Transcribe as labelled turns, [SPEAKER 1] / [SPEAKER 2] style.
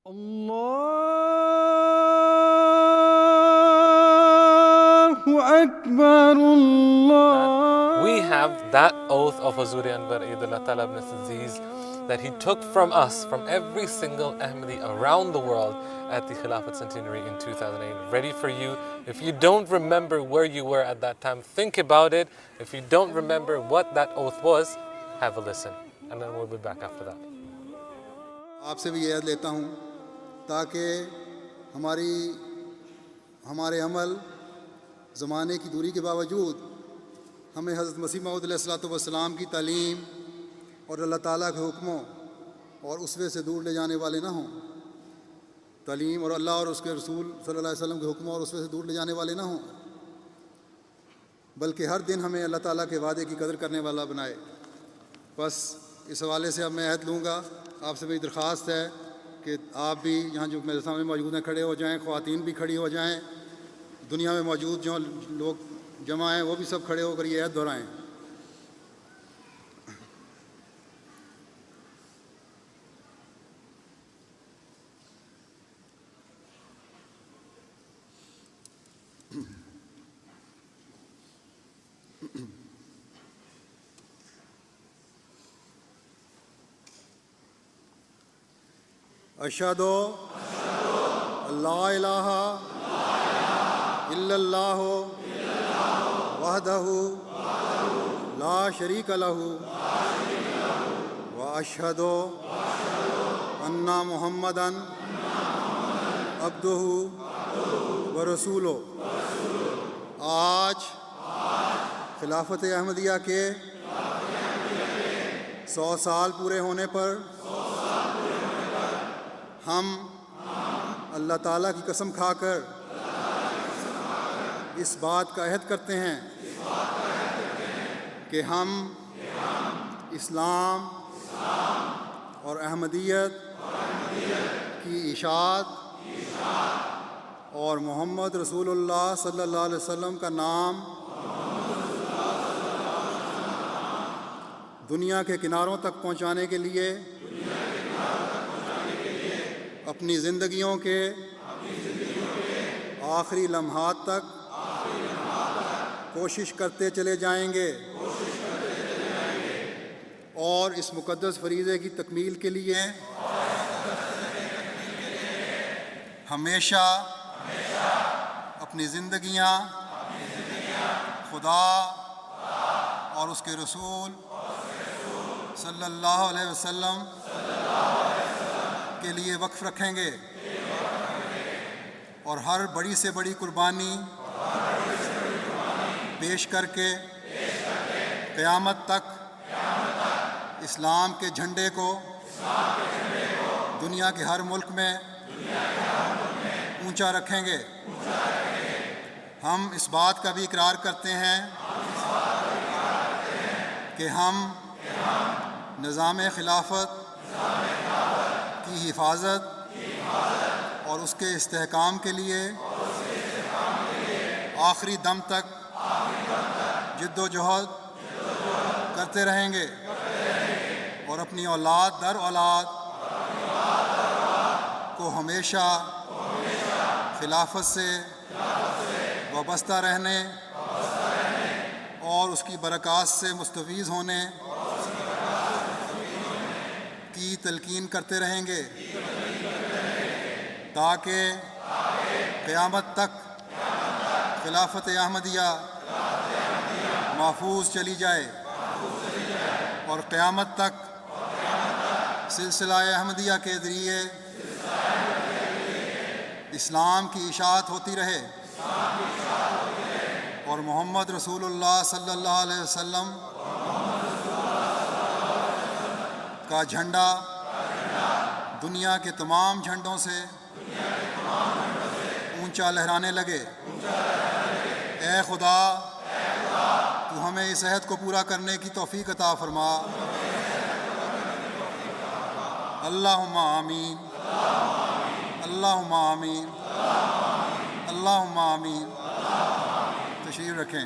[SPEAKER 1] Allahu Akbar, Allah.
[SPEAKER 2] We have that oath of Hazur Anwar Eidullah Ta'ala ibn Aziz that he took from us, from every single Ahmadi around the world at the Khilafat centenary in 2008, ready for you. If you don't remember where you were at that time, think about it. If you don't remember what that oath was, have a listen. And then we'll be back after that.
[SPEAKER 3] آپ سے بھی یہ عہد لیتا ہوں تاکہ ہمارے عمل زمانے کی دوری کے باوجود ہمیں حضرت مسیح موعود علیہ الصلوۃ والسلام کی تعلیم اور اللہ تعالیٰ کے حکموں اور اسوے سے دور لے جانے والے نہ ہوں. تعلیم اور اللہ اور اس کے رسول صلی اللہ علیہ وسلم کے حکموں اور اسوے سے دور لے جانے والے نہ ہوں، بلکہ ہر دن ہمیں اللہ تعالیٰ کے وعدے کی قدر کرنے والا بنائے. بس اس حوالے سے اب میں عہد لوں گا. آپ سے میری درخواست ہے کہ آپ بھی یہاں جو میرے سامنے موجود ہیں کھڑے ہو جائیں، خواتین بھی کھڑی ہو جائیں، دنیا میں موجود جو لوگ جمع ہیں وہ بھی سب کھڑے ہو کر یہ عہد دہرائیں. اشہد اللہ الہ الا اللہ وحدہ لا شریک لہ واشہد ان محمدا عبدہ ورسولہ. آج خلافت احمدیہ کے 100 سال پورے ہونے پر ہم اللہ تعالیٰ کی قسم کھا کر اس بات کا عہد کرتے ہیں کہ ہم اسلام اور احمدیت کی اشاعت اور محمد رسول اللہ صلی اللہ علیہ وسلم کا نام دنیا کے کناروں تک پہنچانے کے لیے اپنی زندگیوں کے آخری لمحات تک کوشش کرتے چلے جائیں گے اور اس مقدس فریضے کی تکمیل کے لیے ہمیشہ اپنی زندگیاں خدا اور اس کے رسول صلی اللہ علیہ وسلم کے لیے وقف رکھیں گے اور ہر بڑی سے بڑی قربانی پیش کر کے قیامت تک اسلام کے جھنڈے کو دنیا کے ہر ملک میں اونچا رکھیں گے. ہم اس بات کا بھی اقرار کرتے ہیں کہ ہم نظام خلافت کی حفاظت اور اس کے استحکام کے لیے آخری دم تک جد و جہد کرتے رہیں گے اور اپنی اولاد در اولاد کو ہمیشہ خلافت سے وابستہ رہنے اور اس کی برکات سے مستفیض ہونے کی تلقین کرتے رہیں گے تاکہ قیامت تک خلافت احمدیہ محفوظ چلی جائے اور قیامت تک سلسلہ احمدیہ کے ذریعے اسلام کی اشاعت ہوتی رہے اور محمد رسول اللہ صلی اللہ علیہ وسلم کا جھنڈا دنیا کے تمام جھنڈوں سے اونچا لہرانے لگے. اے خدا تو ہمیں اس عہد کو پورا کرنے کی توفیق عطا فرما. اللہم آمین اللہم آمین اللہم آمین. تشریف رکھیں.